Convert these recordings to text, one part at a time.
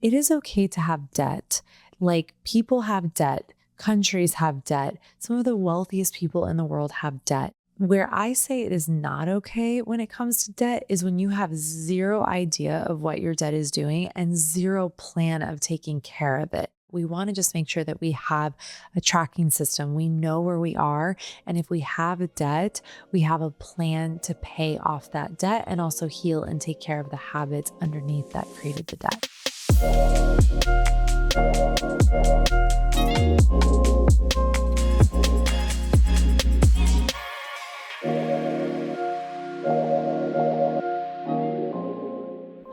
it is okay to have debt. Like people have debt, countries have debt. Some of the wealthiest people in the world have debt. Where I say it is not okay when it comes to debt is when you have zero idea of what your debt is doing and zero plan of taking care of it. We want to just make sure that we have a tracking system. We know where we are. And if we have a debt, we have a plan to pay off that debt and also heal and take care of the habits underneath that created the debt.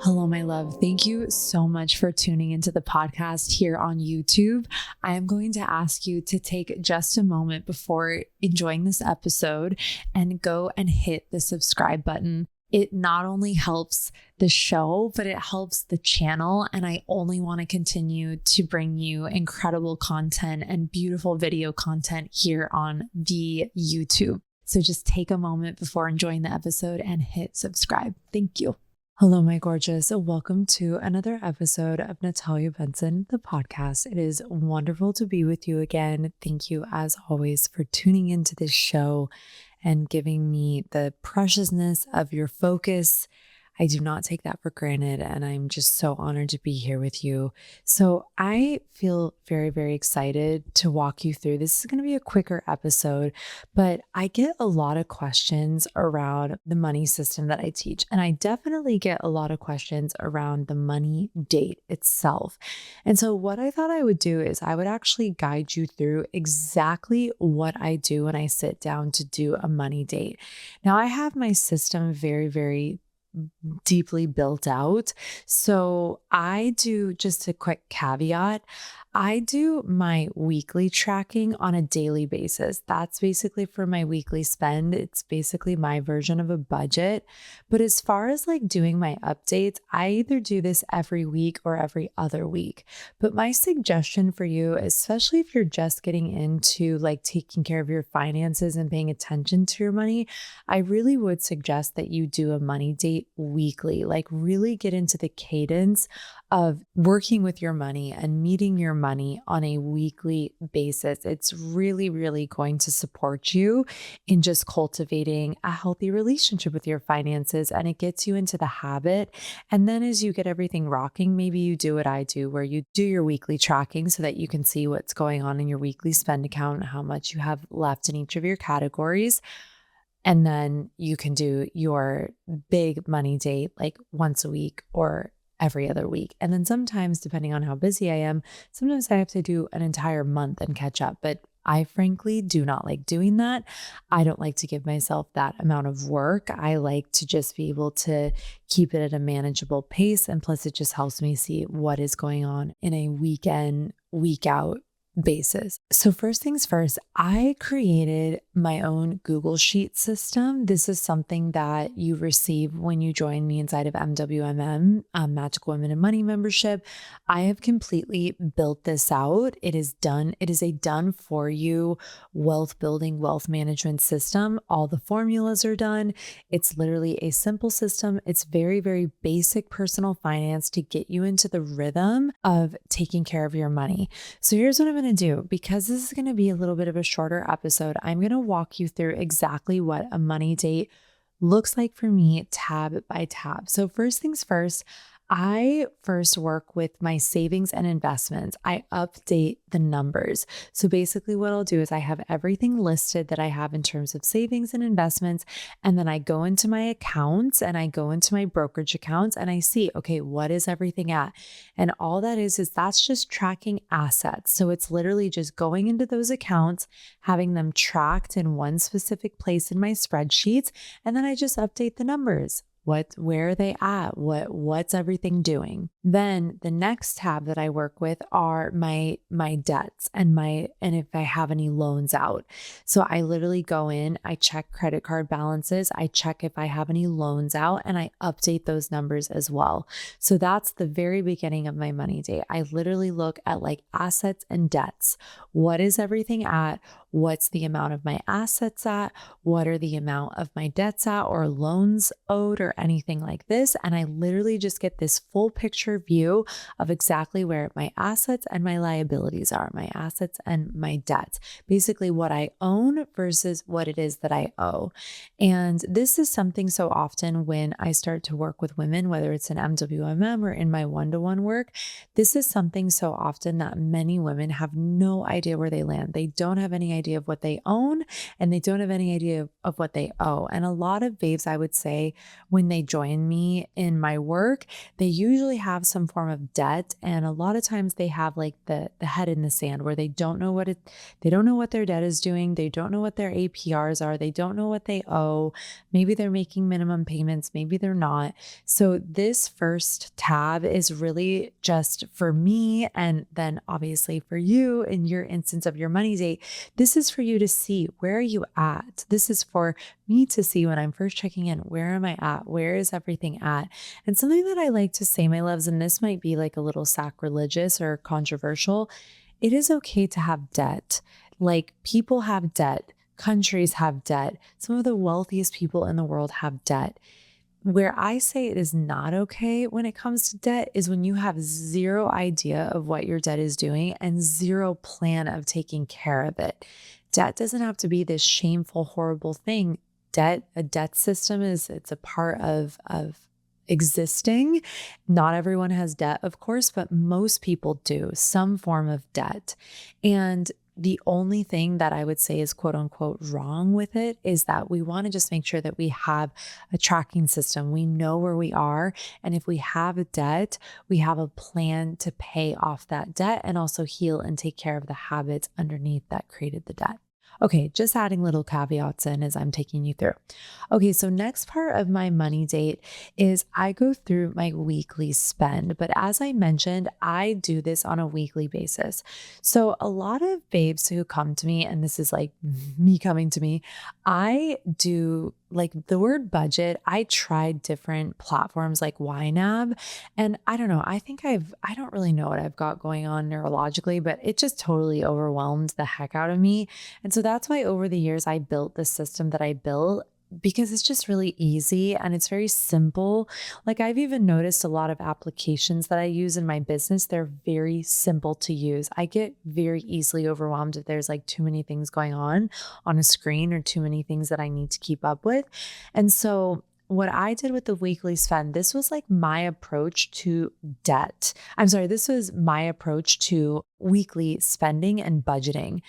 Hello, my love. Thank you so much for tuning into the podcast here on YouTube. I am going to ask you to take just a moment before enjoying this episode and go and hit the subscribe button. It not only helps the show, but it helps the channel. And I only want to continue to bring you incredible content and beautiful video content here on the YouTube. So just take a moment before enjoying the episode and hit subscribe. Thank you. Hello, my gorgeous. Welcome to another episode of Natalia Benson, the podcast. It is wonderful to be with you again. Thank you, as always, for tuning into this show and giving me the preciousness of your focus. I do not take that for granted, and I'm just so honored to be here with you. So I feel very, very excited to walk you through. This is going to be a quicker episode, but I get a lot of questions around the money system that I teach, and I definitely get a lot of questions around the money date itself. And so what I thought I would do is I would actually guide you through exactly what I do when I sit down to do a money date. Now, I have my system very, very deeply built out. So I do, just a quick caveat, I do my weekly tracking on a daily basis. That's basically for my weekly spend. It's basically my version of a budget. But as far as like doing my updates, I either do this every week or every other week. But my suggestion for you, especially if you're just getting into like taking care of your finances and paying attention to your money, I really would suggest that you do a money date weekly. Like really get into the cadence of working with your money and meeting your money on a weekly basis. It's really, really going to support you in just cultivating a healthy relationship with your finances, and it gets you into the habit. And then as you get everything rocking, maybe you do what I do, where you do your weekly tracking so that you can see what's going on in your weekly spend account and how much you have left in each of your categories. And then you can do your big money date like once a week or every other week. And then sometimes, depending on how busy I am, sometimes I have to do an entire month and catch up. But I frankly do not like doing that. I don't like to give myself that amount of work. I like to just be able to keep it at a manageable pace. And plus, it just helps me see what is going on in a week in, week out basis. So first things first, I created my own Google Sheet system. This is something that you receive when you join me inside of MWMM, Magical Women and Money membership. I have completely built this out. It is done. It is a done for you wealth building, wealth management system. All the formulas are done. It's literally a simple system. It's very, very basic personal finance to get you into the rhythm of taking care of your money. So here's what I'm going to do. Because this is going to be a little bit of a shorter episode, I'm going to walk you through exactly what a money date looks like for me, tab by tab. So first things first, I first work with my savings and investments. I update the numbers. So basically what I'll do is I have everything listed that I have in terms of savings and investments. And then I go into my accounts and I go into my brokerage accounts and I see, okay, what is everything at? And all that is that's just tracking assets. So it's literally just going into those accounts, having them tracked in one specific place in my spreadsheets. And then I just update the numbers. Where are they at? What's everything doing? Then the next tab that I work with are my debts and if I have any loans out. So I literally go in, I check credit card balances, I check if I have any loans out, and I update those numbers as well. So that's the very beginning of my money date. I literally look at like assets and debts. What is everything at? what's the amount of my assets at, what are the amount of my debts at or loans owed or anything like this. And I literally just get this full picture view of exactly where my assets and my liabilities are, my assets and my debts, basically what I own versus what it is that I owe. And this is something so often when I start to work with women, whether it's in MWMM or in my one-to-one work, this is something so often that many women have no idea where they land. They don't have any idea of what they own and they don't have any idea of what they owe. And a lot of babes, I would say, when they join me in my work, they usually have some form of debt. And a lot of times they have like the head in the sand where they don't know what their debt is doing. They don't know what their APRs are. They don't know what they owe. Maybe they're making minimum payments. Maybe they're not. So this first tab is really just for me. And then obviously for you in your instance of your money date, this is for you to see, where are you at? This is for me to see when I'm first checking in, where am I at? Where is everything at? And something that I like to say, my loves, and this might be like a little sacrilegious or controversial, it is okay to have debt. Like people have debt, countries have debt. Some of the wealthiest people in the world have debt. Where I say it is not okay when it comes to debt is when you have zero idea of what your debt is doing and zero plan of taking care of it. Debt doesn't have to be this shameful, horrible thing. A debt system it's a part of existing. Not everyone has debt, of course, but most people do some form of debt. And the only thing that I would say is quote unquote wrong with it is that we want to just make sure that we have a tracking system. We know where we are. And if we have a debt, we have a plan to pay off that debt and also heal and take care of the habits underneath that created the debt. Okay, just adding little caveats in as I'm taking you through. Okay, so next part of my money date is I go through my weekly spend. But as I mentioned, I do this on a weekly basis. So a lot of babes who come to me, and this is like me coming to me, I do like the word budget. I tried different platforms like YNAB, and I don't know, I don't really know what I've got going on neurologically, but it just totally overwhelmed the heck out of me. And so that's why over the years I built the system that I built, because it's just really easy and it's very simple. Like I've even noticed a lot of applications that I use in my business, they're very simple to use. I get very easily overwhelmed if there's like too many things going on a screen or too many things that I need to keep up with. And so what I did with the weekly spend, this was like my approach to debt. This was my approach to weekly spending and budgeting.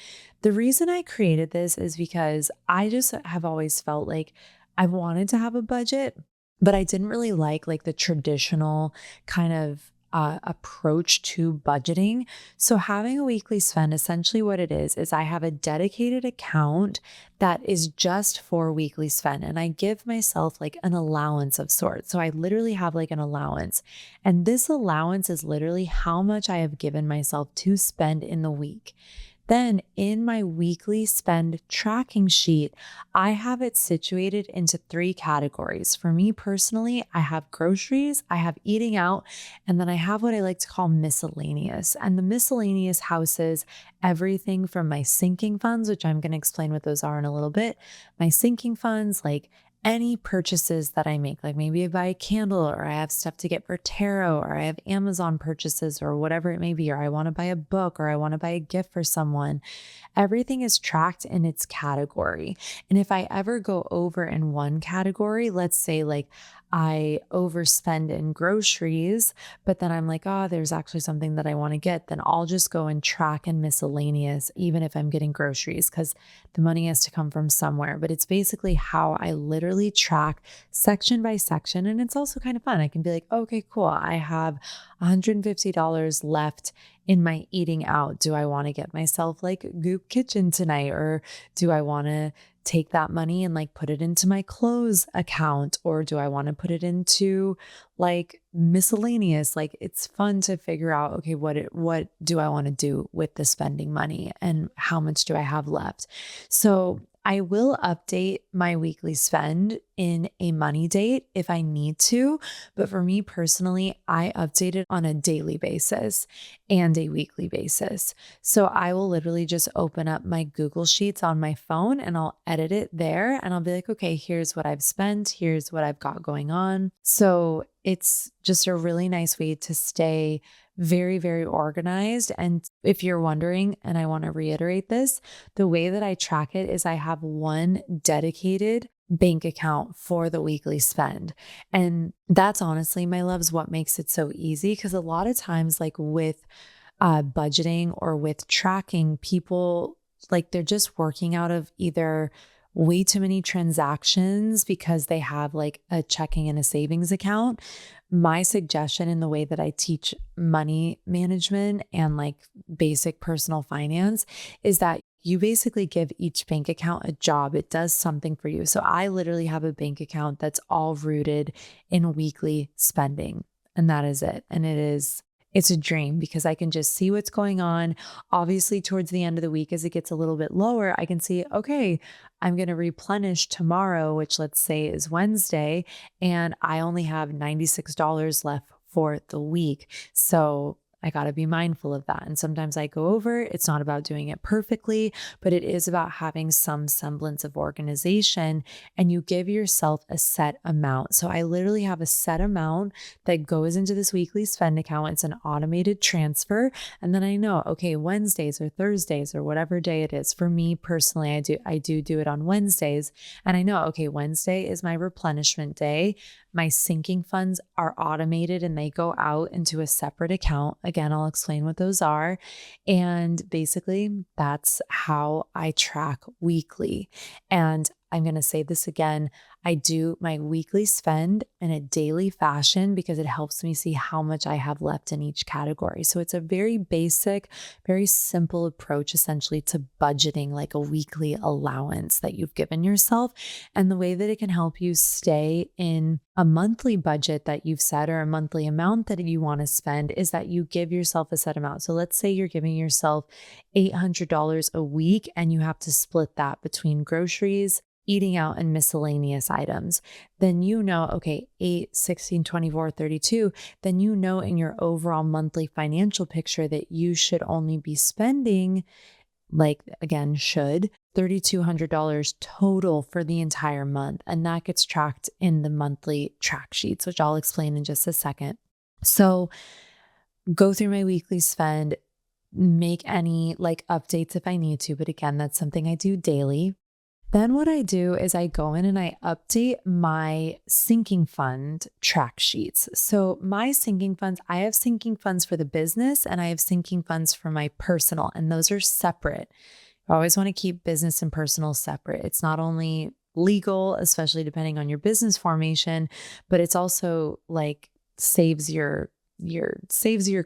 The reason I created this is because I just have always felt like I wanted to have a budget, but I didn't really like the traditional kind of approach to budgeting. So having a weekly spend, essentially what it is I have a dedicated account that is just for weekly spend. And I give myself like an allowance of sorts. So I literally have like an allowance. And this allowance is literally how much I have given myself to spend in the week. Then in my weekly spend tracking sheet, I have it situated into 3 categories. For me personally, I have groceries, I have eating out, and then I have what I like to call miscellaneous. And the miscellaneous houses everything from my sinking funds, which I'm going to explain what those are in a little bit. My sinking funds, like any purchases that I make, like maybe I buy a candle or I have stuff to get for tarot or I have Amazon purchases or whatever it may be, or I want to buy a book or I want to buy a gift for someone. Everything is tracked in its category. And if I ever go over in one category, let's say like I overspend in groceries, but then I'm like, oh, there's actually something that I want to get, then I'll just go and track in miscellaneous, even if I'm getting groceries, because the money has to come from somewhere. But it's basically how I literally track section by section. And it's also kind of fun. I can be like, okay, cool. I have $150 left in my eating out. Do I want to get myself like Goop Kitchen tonight? Or do I want to take that money and like put it into my clothes account? Or do I want to put it into like miscellaneous? Like it's fun to figure out, okay, what do I want to do with the spending money and how much do I have left? So I will update my weekly spend in a money date if I need to. But for me personally, I update it on a daily basis and a weekly basis. So I will literally just open up my Google Sheets on my phone and I'll edit it there. And I'll be like, okay, here's what I've spent. Here's what I've got going on. So it's just a really nice way to stay very, very organized. And if you're wondering, and I want to reiterate this, the way that I track it is I have one dedicated bank account for the weekly spend. And that's honestly, my loves, what makes it so easy. Because a lot of times, like with budgeting or with tracking, people like they're just working out of either way too many transactions because they have like a checking and a savings account. My suggestion in the way that I teach money management and like basic personal finance is that you basically give each bank account a job. It does something for you. So I literally have a bank account that's all rooted in weekly spending, and that is it. And it's a dream because I can just see what's going on. Obviously, towards the end of the week, as it gets a little bit lower, I can see, okay, I'm going to replenish tomorrow, which let's say is Wednesday, and I only have $96 left for the week. So I got to be mindful of that. And sometimes I go over. It's not about doing it perfectly, but it is about having some semblance of organization, and you give yourself a set amount. So I literally have a set amount that goes into this weekly spend account. It's an automated transfer. And then I know, okay, Wednesdays or Thursdays or whatever day it is. For me personally, I do it on Wednesdays. And I know, okay, Wednesday is my replenishment day. My sinking funds are automated and they go out into a separate account. Again, I'll explain what those are. And basically, that's how I track weekly. And I'm going to say this again. I do my weekly spend in a daily fashion because it helps me see how much I have left in each category. So it's a very basic, very simple approach essentially to budgeting, like a weekly allowance that you've given yourself. And the way that it can help you stay in a monthly budget that you've set or a monthly amount that you want to spend is that you give yourself a set amount. So let's say you're giving yourself $800 a week and you have to split that between groceries, eating out, and miscellaneous items. Then you know, okay, 8, 16, 24, 32, then you know in your overall monthly financial picture that you should only be spending, like again, should $3,200 total for the entire month. And that gets tracked in the monthly track sheets, which I'll explain in just a second. So go through my weekly spend, make any like updates if I need to. But again, that's something I do daily. Then what I do is I go in and I update my sinking fund track sheets. So my sinking funds, I have sinking funds for the business and I have sinking funds for my personal, and those are separate. I always want to keep business and personal separate. It's not only legal, especially depending on your business formation, but it's also like saves your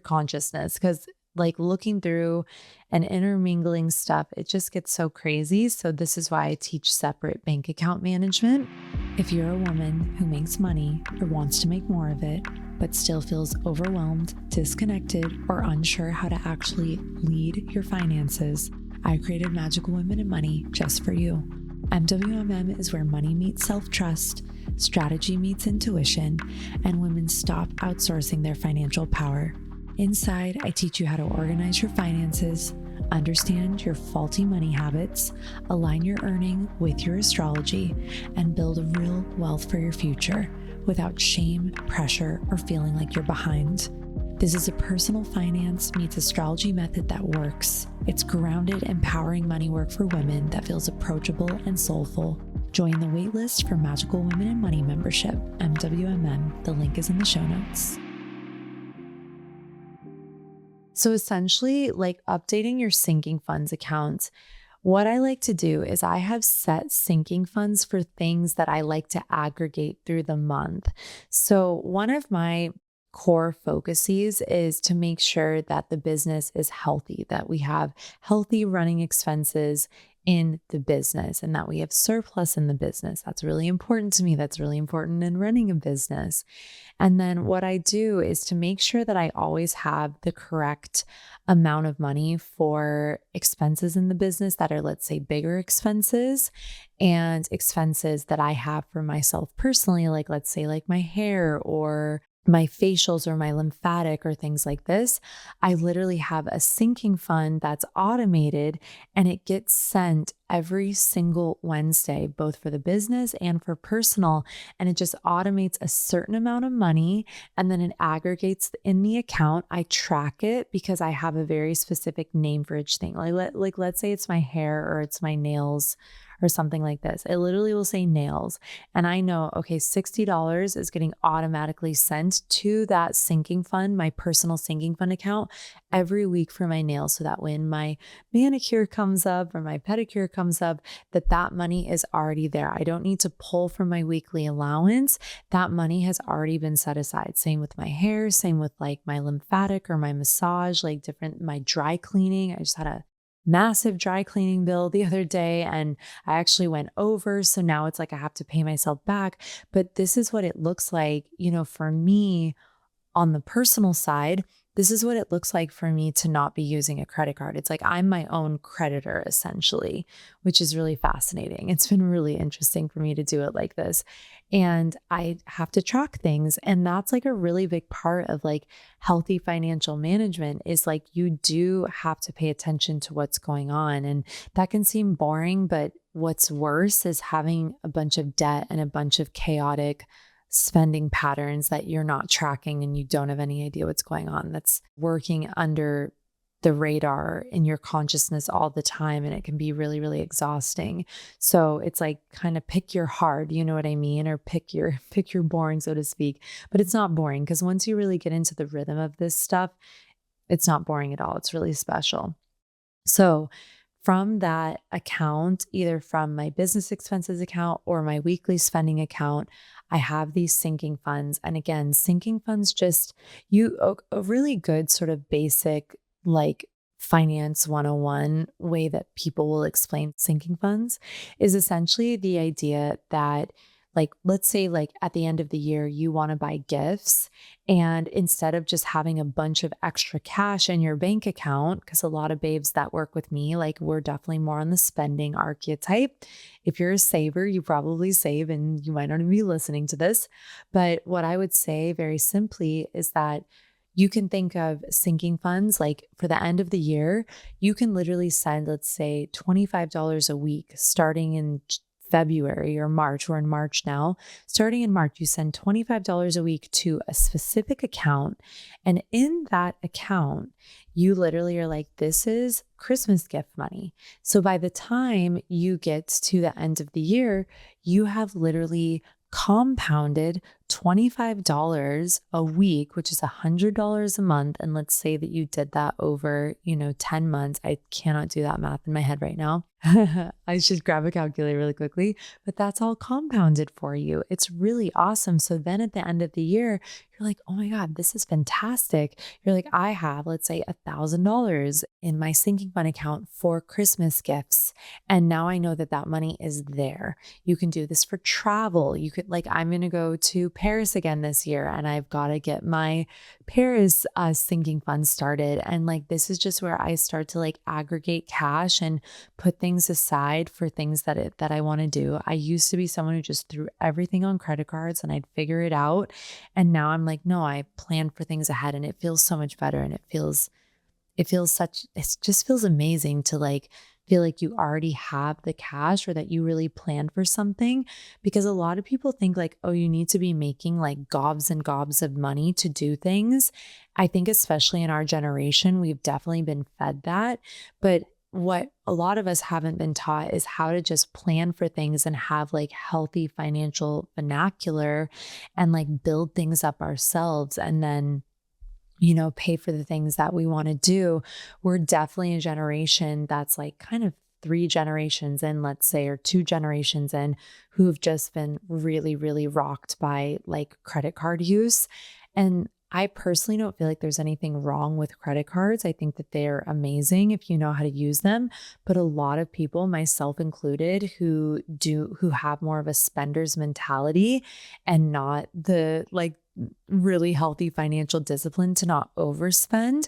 consciousness, because like looking through and intermingling stuff, it just gets so crazy. So this is why I teach separate bank account management. If you're a woman who makes money or wants to make more of it, but still feels overwhelmed, disconnected, or unsure how to actually lead your finances, I created Magical Women in Money just for you. MWMM is where money meets self-trust, strategy meets intuition, and women stop outsourcing their financial power. Inside, I teach you how to organize your finances, understand your faulty money habits, align your earning with your astrology, and build a real wealth for your future without shame, pressure, or feeling like you're behind. This is a personal finance meets astrology method that works. It's grounded, empowering money work for women that feels approachable and soulful. Join the waitlist for Magical Women in Money membership, MWMM. The link is in the show notes. So essentially, like updating your sinking funds accounts, what I like to do is I have set sinking funds for things that I like to aggregate through the month. So one of my core focuses is to make sure that the business is healthy, that we have healthy running expenses in the business and that we have surplus in the business. That's really important to me. That's really important in running a business. And then what I do is to make sure that I always have the correct amount of money for expenses in the business that are, let's say, bigger expenses and expenses that I have for myself personally, like let's say like my hair or my facials or my lymphatic or things like this. I literally have a sinking fund that's automated and it gets sent every single Wednesday, both for the business and for personal. And it just automates a certain amount of money and then it aggregates in the account. I track it because I have a very specific name for each thing. Like let's say it's my hair or it's my nails or something like this. It literally will say nails. And I know, okay, $60 is getting automatically sent to that sinking fund, my personal sinking fund account every week for my nails. So that when my manicure comes up or my pedicure comes up, that money is already there. I don't need to pull from my weekly allowance. That money has already been set aside. Same with my hair, same with like my lymphatic or my massage, like my dry cleaning. I just had a massive dry cleaning bill the other day and I actually went over. So now it's like I have to pay myself back. But this is what it looks like, for me on the personal side. This is what it looks like for me to not be using a credit card. It's like I'm my own creditor essentially, which is really fascinating. It's been really interesting for me to do it like this. And I have to track things. And that's like a really big part of like healthy financial management is like you do have to pay attention to what's going on. And that can seem boring, but what's worse is having a bunch of debt and a bunch of chaotic spending patterns that you're not tracking and you don't have any idea what's going on. That's working under the radar in your consciousness all the time. And it can be really, really exhausting. So it's like kind of pick your hard, you know what I mean? Or pick your boring, so to speak. But it's not boring because once you really get into the rhythm of this stuff, it's not boring at all. It's really special. So from that account, either from my business expenses account or my weekly spending account, I have these sinking funds. And again, sinking funds a really good sort of basic like finance 101 way that people will explain sinking funds is essentially the idea that like, let's say like at the end of the year, you want to buy gifts. And instead of just having a bunch of extra cash in your bank account, because a lot of babes that work with me, like we're definitely more on the spending archetype. If you're a saver, you probably save and you might not even be listening to this. But what I would say very simply is that you can think of sinking funds like for the end of the year, you can literally send, let's say, $25 a week starting in February or March. We're in March now. Starting in March, you send $25 a week to a specific account. And in that account, you literally are like, this is Christmas gift money. So by the time you get to the end of the year, you have literally compounded $25 a week, which is $100 a month. And let's say that you did that over, 10 months. I cannot do that math in my head right now. I should grab a calculator really quickly, but that's all compounded for you. It's really awesome. So then at the end of the year, you're like, oh my God, this is fantastic. You're like, I have, let's say $1,000 in my sinking fund account for Christmas gifts. And now I know that money is there. You can do this for travel. You could I'm going to go to Paris again this year and I've got to get my Paris sinking fund started. And this is just where I start to aggregate cash and put things aside for things that I want to do. I used to be someone who just threw everything on credit cards and I'd figure it out. And now I'm like, no, I plan for things ahead and it feels so much better. And it just feels amazing to feel like you already have the cash or that you really planned for something, because a lot of people think oh, you need to be making gobs and gobs of money to do things. I think especially in our generation, we've definitely been fed that. But what a lot of us haven't been taught is how to just plan for things and have healthy financial vernacular and build things up ourselves and then pay for the things that we want to do. We're definitely a generation that's kind of 3 generations in, let's say, or 2 generations in, who've just been really, really rocked by credit card use. And I personally don't feel like there's anything wrong with credit cards. I think that they're amazing if you know how to use them. But a lot of people, myself included, who have more of a spender's mentality and not the really healthy financial discipline to not overspend.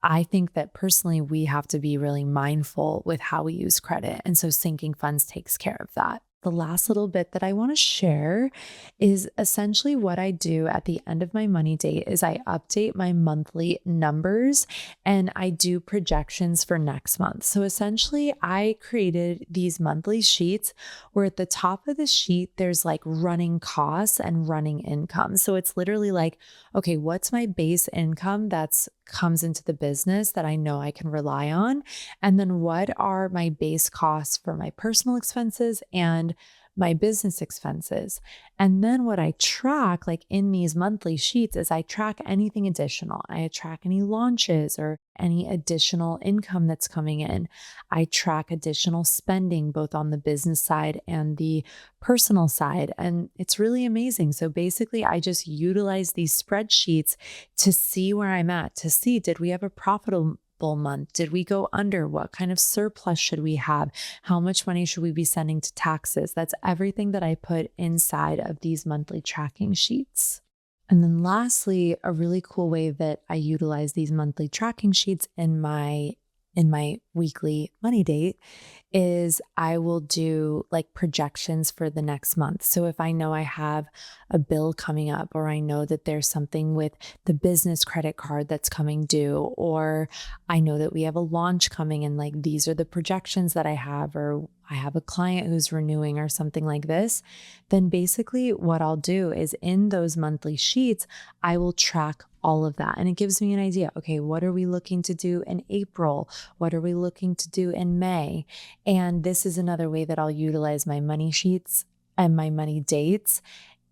I think that personally, we have to be really mindful with how we use credit. And so sinking funds takes care of that. The last little bit that I want to share is essentially what I do at the end of my money date is I update my monthly numbers and I do projections for next month. So essentially I created these monthly sheets where at the top of the sheet, there's like running costs and running income. So it's literally like, okay, what's my base income that's comes into the business that I know I can rely on? And then what are my base costs for my personal expenses and my business expenses? And then what I track, like in these monthly sheets, is I track anything additional. I track any launches or any additional income that's coming in. I track additional spending, both on the business side and the personal side. And it's really amazing. So basically, I just utilize these spreadsheets to see where I'm at, to see, did we have a profitable month? Did we go under? What kind of surplus should we have? How much money should we be sending to taxes? That's everything that I put inside of these monthly tracking sheets. And then lastly, a really cool way that I utilize these monthly tracking sheets in my weekly money date is I will do like projections for the next month. So if I know I have a bill coming up, or I know that there's something with the business credit card that's coming due, or I know that we have a launch coming and like these are the projections that I have, or I have a client who's renewing or something like this, then basically what I'll do is in those monthly sheets, I will track all of that. And it gives me an idea. Okay, what are we looking to do in April? What are we looking to do in May? And this is another way that I'll utilize my money sheets and my money dates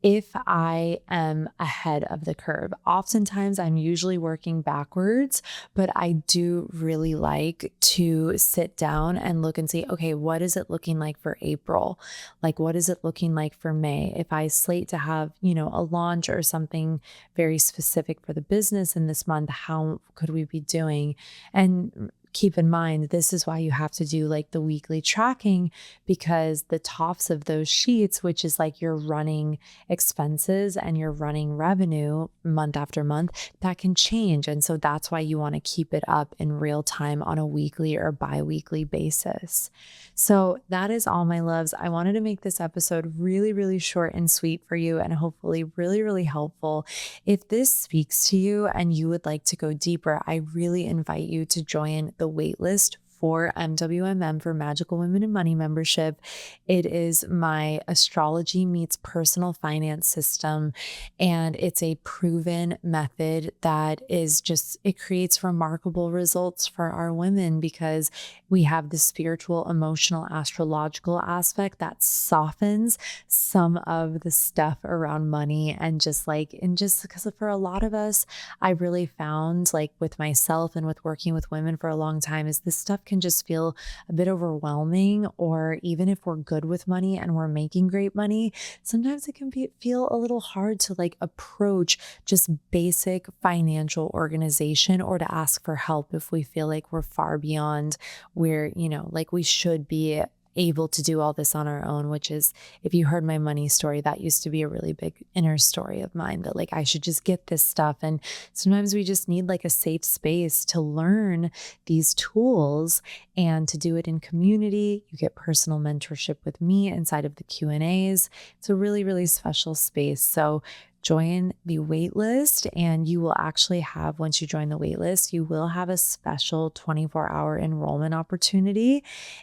if I am ahead of the curve. Oftentimes, I'm usually working backwards, but I do really like to sit down and look and see, okay, what is it looking like for April? Like, what is it looking like for May? If I slate to have, a launch or something very specific for the business in this month, how could we be doing? And keep in mind, this is why you have to do like the weekly tracking, because the tops of those sheets, which is like your running expenses and your running revenue month after month, that can change. And so that's why you want to keep it up in real time on a weekly or bi-weekly basis. So that is all, my loves. I wanted to make this episode really, really short and sweet for you, and hopefully really, really helpful. If this speaks to you and you would like to go deeper, I really invite you to join the waitlist for MWMM, for Magical Women in Money membership. It is my astrology meets personal finance system. And it's a proven method that is just, it creates remarkable results for our women because we have the spiritual, emotional, astrological aspect that softens some of the stuff around money. And just because for a lot of us, I really found, like with myself and with working with women for a long time, is this stuff can just feel a bit overwhelming. Or even if we're good with money and we're making great money, sometimes it can feel a little hard to like approach just basic financial organization, or to ask for help if we feel like we're far beyond where, like we should be able to do all this on our own, which is, if you heard my money story, that used to be a really big inner story of mine, that like I should just get this stuff. And sometimes we just need like a safe space to learn these tools and to do it in community. You get personal mentorship with me inside of the Q&As. It's a really, really special space. So join the waitlist, and you will actually have, once you join the waitlist, you will have a special 24-hour enrollment opportunity.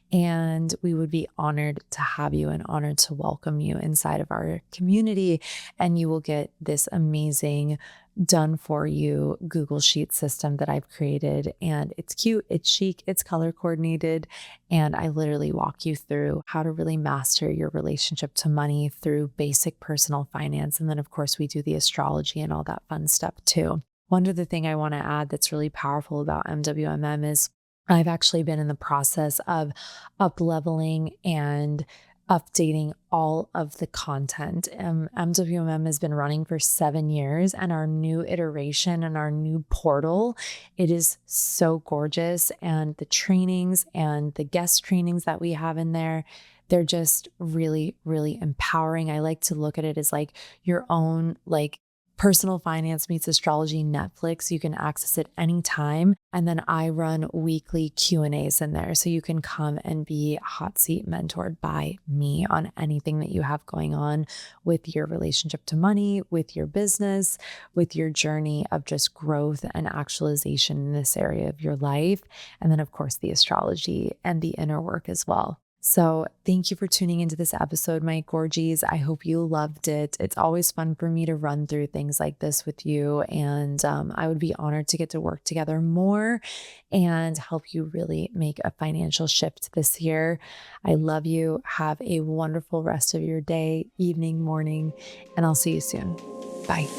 And we would be honored to have you and honored to welcome you inside of our community. And you will get this amazing done for you Google Sheet system that I've created. And it's cute, it's chic, it's color coordinated. And I literally walk you through how to really master your relationship to money through basic personal finance. And then of course we do the astrology and all that fun stuff too. One other thing I want to add that's really powerful about MWMM is I've actually been in the process of up leveling and updating all of the content. MWMM has been running for 7 years, and our new iteration and our new portal, it is so gorgeous. And the trainings and the guest trainings that we have in there, they're just really, really empowering. I like to look at it as like your own personal finance meets astrology Netflix. You can access it anytime. And then I run weekly Q&As in there. So you can come and be hot seat mentored by me on anything that you have going on with your relationship to money, with your business, with your journey of just growth and actualization in this area of your life. And then of course the astrology and the inner work as well. So thank you for tuning into this episode, my gorgies. I hope you loved it. It's always fun for me to run through things like this with you. And I would be honored to get to work together more and help you really make a financial shift this year. I love you. Have a wonderful rest of your day, evening, morning, and I'll see you soon. Bye.